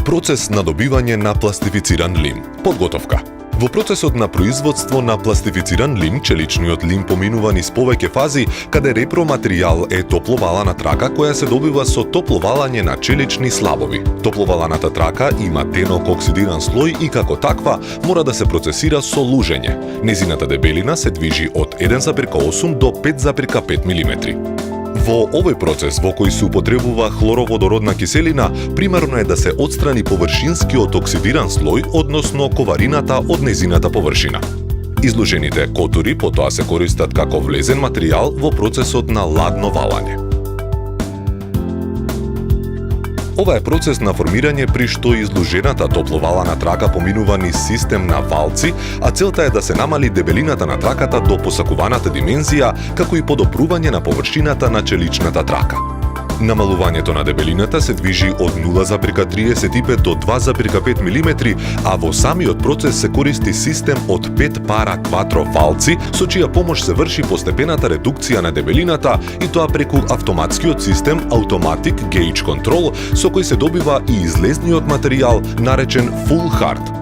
Процес на добивање на пластифициран лим. Подготовка. Во процесот на производство на пластифициран лим, челичниот лим поминува низ повеќе фази, каде репроматеријал е топловалана трака која се добива со топловалање на челични слабови. Топловаланата трака има тенок оксидиран слој и како таква мора да се процесира со лужење. Незината дебелина се движи од 1,8 до 5,5 мм. Во овој процес во кој се употребува хлороводородна киселина, примерно е да се отстрани површинскиот оксидиран слој, односно коварината од незината површина. Изложените котури потоа се користат како влезен материјал во процесот на ладно валање. Ова е процес на формирање при што изложената топловалана трака поминува низ систем на валци, а целта е да се намали дебелината на траката до посакуваната димензија, како и подобрување на површината на челичната трака. Намалувањето на дебелината се движи од 0,35 до 2,5 мм, а во самиот процес се користи систем од 5 пара кватро валци, со чија помош се врши постепената редукција на дебелината и тоа преку автоматскиот систем Automatic Gauge Control, со кој се добива и излезниот материјал наречен Full Hard.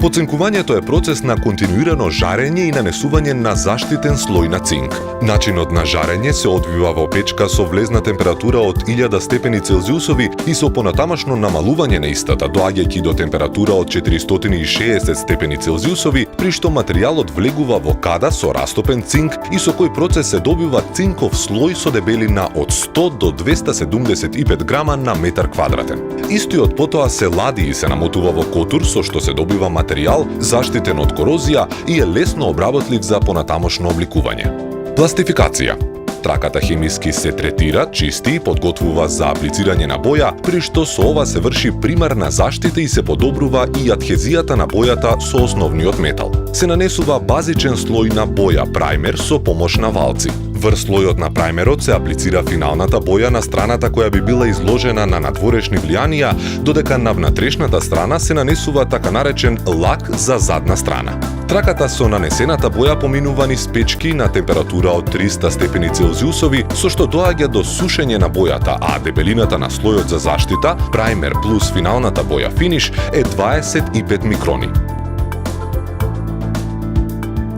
Поценкувањето е процес на континуирано жарење и нанесување на заштитен слој на цинк. Начинот на жарење се одвива во печка со влезна температура од 1000 степени Целзиусови и со понатамашно намалување на истата, доаѓајќи до температура од 460 степени Целзиусови, при што материјалот влегува во када со растопен цинк и со кој процес се добива цинков слој со дебелина од 100 до 275 грама на метар квадратен. Истиот потоа се лади и се намотува во котур со што се добива материјал заштитен од корозија и е лесно обработлив за понатамошно обликување. Пластификација. Траката хемиски се третира, чисти и подготвува за аплицирање на боја, при што со ова се врши примарна заштита и се подобрува и адхезијата на бојата со основниот метал. Се нанесува базичен слој на боја праймер со помош на валци. Врз слојот на праймерот се аплицира финалната боја на страната која би била изложена на надворешни влијанија, додека на внатрешната страна се нанесува така наречен лак за задна страна. Траката со нанесената боја поминува низ печки на температура од 300 степени Целзиусови, со што доаѓа до сушење на бојата, а дебелината на слојот за заштита, праймер плюс финалната боја финиш, е 25 микрони.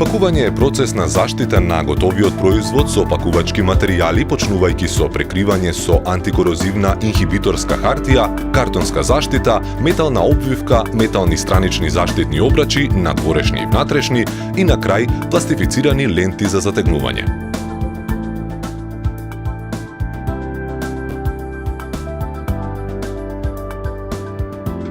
Пакување е процес на заштита на готовиот производ со пакувачки материјали, почнувајќи со прекривање со антикорозивна инхибиторска хартија, картонска заштита, метална обвивка, метални странични заштитни обрачи, надворешни и внатрешни и на крај пластифицирани ленти за затегнување.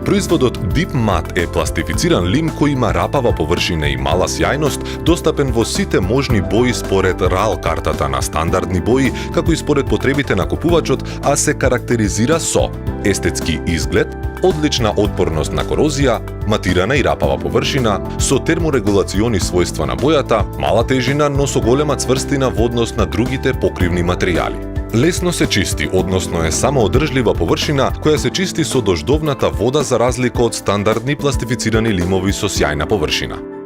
Производот Deep Matte е пластифициран лим кој има рапава површина и мала сјајност, достапен во сите можни бои според RAL картата на стандардни бои, како и според потребите на купувачот, а се карактеризира со естетски изглед, одлична отпорност на корозија, матирана и рапава површина, со терморегулациони својства на бојата, мала тежина, но со голема цврстина во однос на другите покривни материјали. Лесно се чисти, односно е самоодржлива површина која се чисти со дождовната вода за разлика од стандардни пластифицирани лимови со сјајна површина.